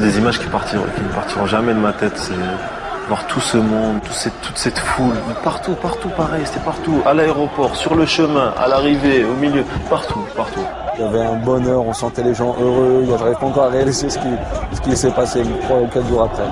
des images qui ne partiront jamais de ma tête. C'est voir tout ce monde, toute cette foule, partout pareil, c'était partout, à l'aéroport, sur le chemin, à l'arrivée, au milieu, partout. Il y avait un bonheur, on sentait les gens heureux, j'arrive pas encore à réaliser ce qui s'est passé 3 ou 4 jours après.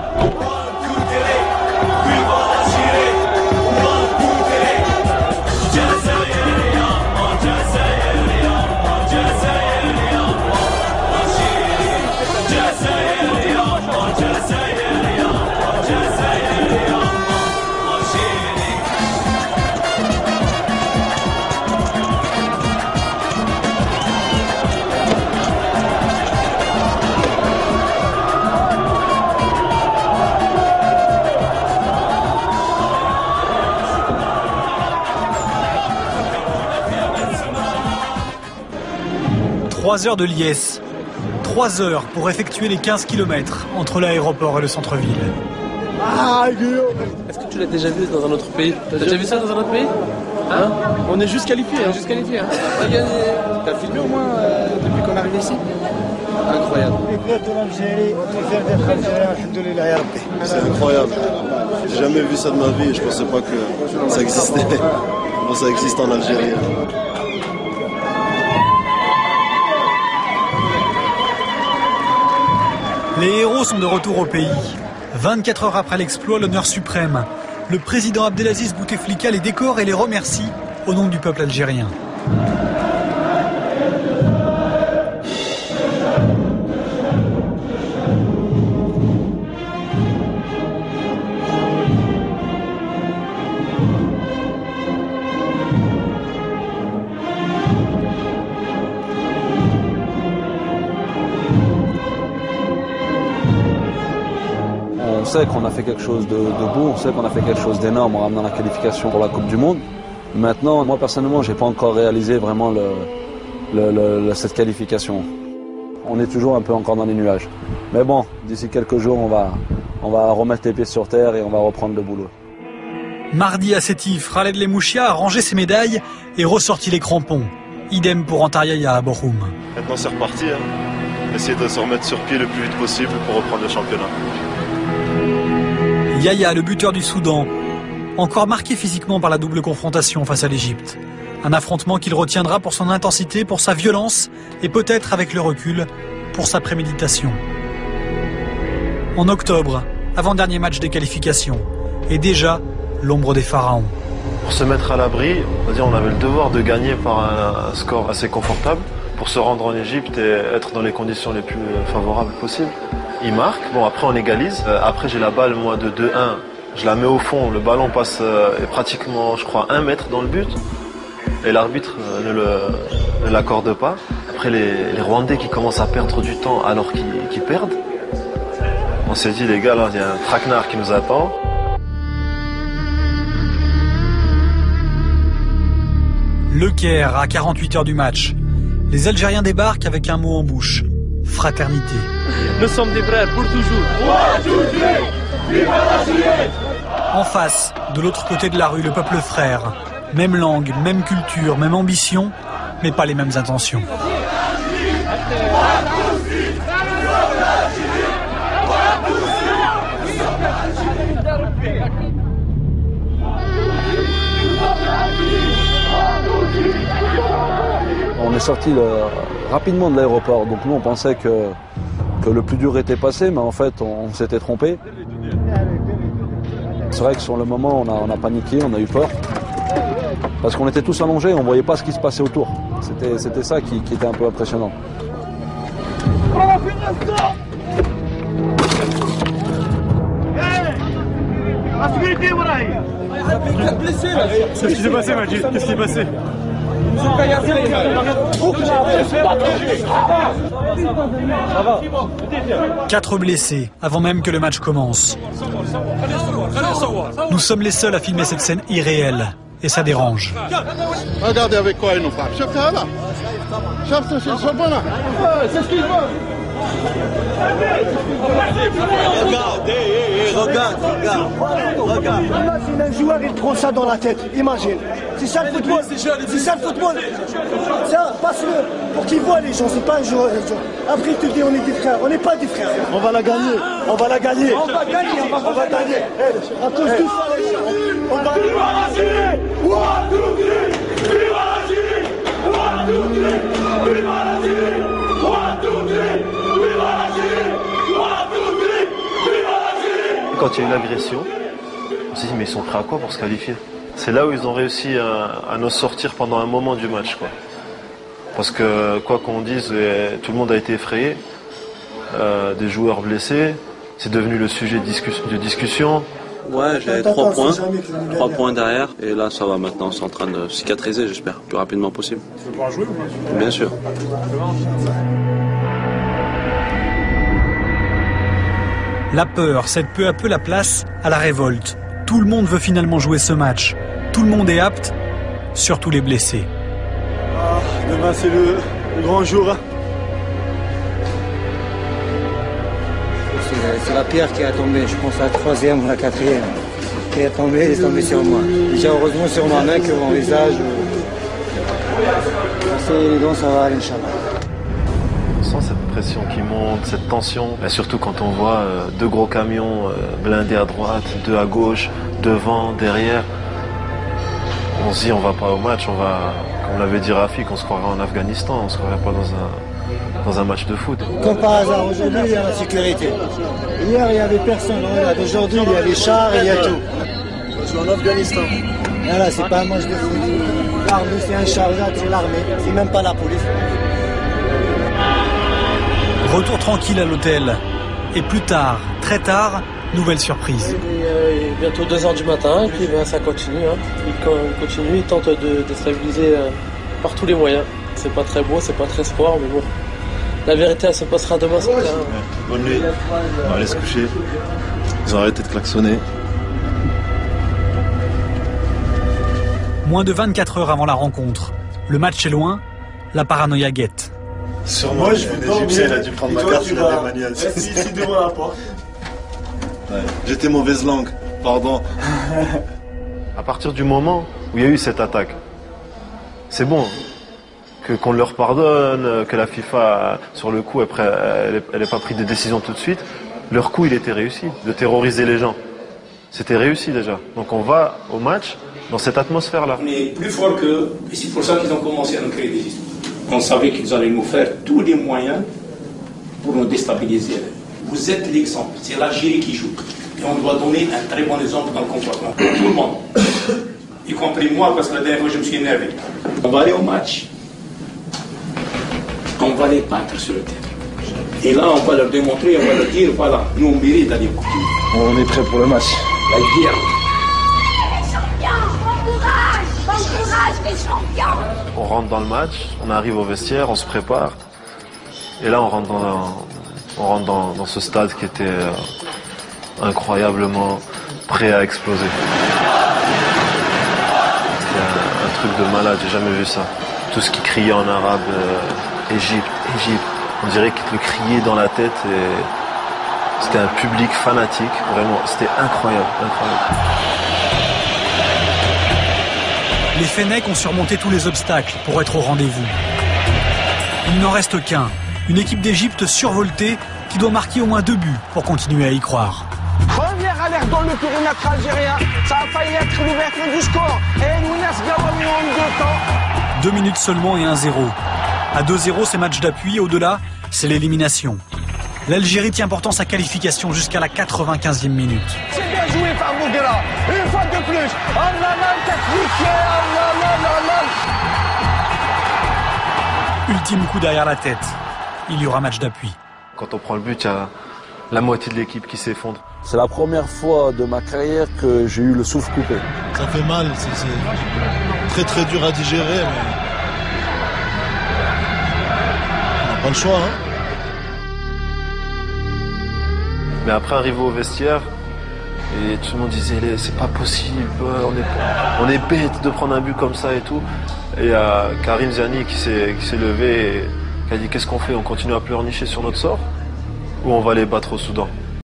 Trois heures de liesse, 3 heures pour effectuer les 15 km entre l'aéroport et le centre-ville. Ah, Guillaume! Est-ce que tu l'as déjà vu dans un autre pays? T'as déjà vu ça dans un autre pays? Hein? On est juste qualifié. Juste qualifié. Hein? T'as filmé au moins depuis qu'on arrive ici? Incroyable. C'est incroyable. J'ai jamais vu ça de ma vie et je pensais pas que ça existait. Bon, ça existe en Algérie. Les héros sont de retour au pays. 24 heures après l'exploit, l'honneur suprême. Le président Abdelaziz Bouteflika les décore et les remercie au nom du peuple algérien. On sait qu'on a fait quelque chose de beau, on sait qu'on a fait quelque chose d'énorme en ramenant la qualification pour la Coupe du Monde. Maintenant, moi personnellement, j'ai pas encore réalisé vraiment cette qualification. On est toujours un peu encore dans les nuages. Mais bon, d'ici quelques jours, on va remettre les pieds sur terre et on va reprendre le boulot. Mardi à Sétif, Khaled Lemouchia a rangé ses médailles et ressorti les crampons. Idem pour Antaryaya à Bochoum. Maintenant c'est reparti. Essayer de se remettre sur pied le plus vite possible pour reprendre le championnat. Yaya, le buteur du Soudan, encore marqué physiquement par la double confrontation face à l'Égypte. Un affrontement qu'il retiendra pour son intensité, pour sa violence et peut-être avec le recul, pour sa préméditation. En octobre, avant-dernier match des qualifications, et déjà l'ombre des pharaons. Pour se mettre à l'abri, on avait le devoir de gagner par un score assez confortable pour se rendre en Égypte et être dans les conditions les plus favorables possibles. Il marque, bon après on égalise, après j'ai la balle moi de 2-1, je la mets au fond, le ballon passe pratiquement je crois 1 mètre dans le but et l'arbitre ne l'accorde pas. Après les Rwandais qui commencent à perdre du temps alors qu'ils perdent, on s'est dit les gars là il y a un traquenard qui nous attend. Le Caire à 48 heures du match, les Algériens débarquent avec un mot en bouche. Fraternité. Nous sommes des frères pour toujours. En face, de l'autre côté de la rue, le peuple frère. Même langue, même culture, même ambition, mais pas les mêmes intentions. On est sorti rapidement de l'aéroport, donc nous on pensait que le plus dur était passé, mais en fait on s'était trompé. C'est vrai que sur le moment on a paniqué, on a eu peur, parce qu'on était tous allongés, on ne voyait pas ce qui se passait autour. C'était ça qui était un peu impressionnant. Qu'est-ce qui s'est passé, Majid? Qu'est-ce qui s'est passé? 4 blessés avant même que le match commence. Nous sommes les seuls à filmer cette scène irréelle et ça dérange. Regardez avec quoi ils nous frappent. Regarde. Imagine un joueur, il prend ça dans la tête. Imagine. C'est ça le football. C'est ça le football. Ça, passe-le pour qu'ils voient les gens. C'est pas un joueur. Après, tu te dis, on est des frères. On n'est pas des frères. On va la gagner. On va gagner. On va gagner. À cause de ça, les gens. On va Quand il y a eu l'agression, on s'est dit mais ils sont prêts à quoi pour se qualifier? C'est là où ils ont réussi à nous sortir pendant un moment du match, quoi. Parce que quoi qu'on dise, tout le monde a été effrayé, des joueurs blessés, c'est devenu le sujet de discussion. Ouais, j'avais 3 points, 3 points derrière, et là ça va maintenant, c'est en train de cicatriser, j'espère, le plus rapidement possible. Tu veux pouvoir jouer ou pas? Bien sûr. La peur cède peu à peu la place à la révolte. Tout le monde veut finalement jouer ce match. Tout le monde est apte, surtout les blessés. Demain, c'est le grand jour. Hein. C'est la pierre qui a tombé, je pense la 3e ou la 4e. Qui est tombée sur moi. Déjà heureusement sur ma main que mon visage. C'est les dents, ça va aller, Inch'Allah. On sent cette pression qui monte, cette tension. Et surtout quand on voit 2 gros camions blindés à droite, 2 à gauche, devant, derrière. On se dit on va pas au match, on va, comme l'avait dit Rafik, on se croirait en Afghanistan, on se croirait pas dans un match de foot. Comme par hasard, aujourd'hui il y a la sécurité. Hier il n'y avait personne, aujourd'hui il y a les chars, il y a tout. Je suis en Afghanistan. Voilà, c'est pas un match de foot. L'armée c'est un char, c'est l'armée, c'est même pas la police. Retour tranquille à l'hôtel. Et plus tard, très tard, nouvelle surprise. Il est bientôt 2h du matin et puis ça continue. Hein. Il continue, il tente de stabiliser par tous les moyens. C'est pas très beau, c'est pas très sport, mais bon. La vérité, elle se passera demain. C'est clair. Bonne nuit. On va aller se coucher. Ils ont arrêté de klaxonner. Moins de 24 heures avant la rencontre. Le match est loin, la paranoïa guette. Sûrement, moi, l'Égyptien, il a dû prendre ma carte, il a des manières. Ici devant la porte. Ouais. J'étais mauvaise langue, pardon. À partir du moment où il y a eu cette attaque, c'est bon. Qu'on leur pardonne, que la FIFA, sur le coup, après, elle n'ait pas pris de décision tout de suite. Leur coup, il était réussi, de terroriser les gens. C'était réussi déjà. Donc on va au match dans cette atmosphère-là. On est plus fort qu'eux, et c'est pour ça qu'ils ont commencé à nous créer des histoires. On savait qu'ils allaient nous faire tous les moyens pour nous déstabiliser. Vous êtes l'exemple, c'est l'Algérie qui joue. Et on doit donner un très bon exemple dans le comportement. Tout le monde. Y compris moi, parce que la dernière fois, je me suis énervé. On va aller au match. On va les battre sur le terrain. Et là, on va leur démontrer, on va leur dire, voilà, nous on mérite d'aller au couture. On est prêt pour le match. La guerre. Les champions, bon courage les champions. On rentre dans le match, on arrive au vestiaire, on se prépare. Et là, on rentre dans ce stade qui était incroyablement prêt à exploser. C'était un truc de malade, j'ai jamais vu ça. Tout ce qui criait en arabe, Égypte, Égypte. On dirait qu'ils le criaient dans la tête et c'était un public fanatique, vraiment, c'était incroyable, incroyable. Les Fennecs ont surmonté tous les obstacles pour être au rendez-vous. Il n'en reste qu'un, une équipe d'Égypte survoltée qui doit marquer au moins 2 buts pour continuer à y croire. Première alerte dans le périmètre algérien. Ça a failli être l'ouverture du score. Et Mounas Gawawi en 2 temps. 2 minutes seulement et 1-0. À 2-0, c'est match d'appui. Au-delà, c'est l'élimination. L'Algérie tient pourtant sa qualification jusqu'à la 95e minute. C'est bien joué par Bouguera. Une fois de plus. Oh là là, technique. Oh là là là là. Ultime coup derrière la tête. Il y aura match d'appui. Quand on prend le but, il y a la moitié de l'équipe qui s'effondre. C'est la première fois de ma carrière que j'ai eu le souffle coupé. Ça fait mal, c'est très très dur à digérer, mais on n'a pas le choix. Hein. Mais après, arrivé au vestiaire, et tout le monde disait c'est pas possible, on est bête de prendre un but comme ça et tout. Et il y a Karim Ziani qui s'est levé et qui a dit qu'est-ce qu'on fait? On continue à pleurnicher sur notre sort ou on va les battre au Soudan?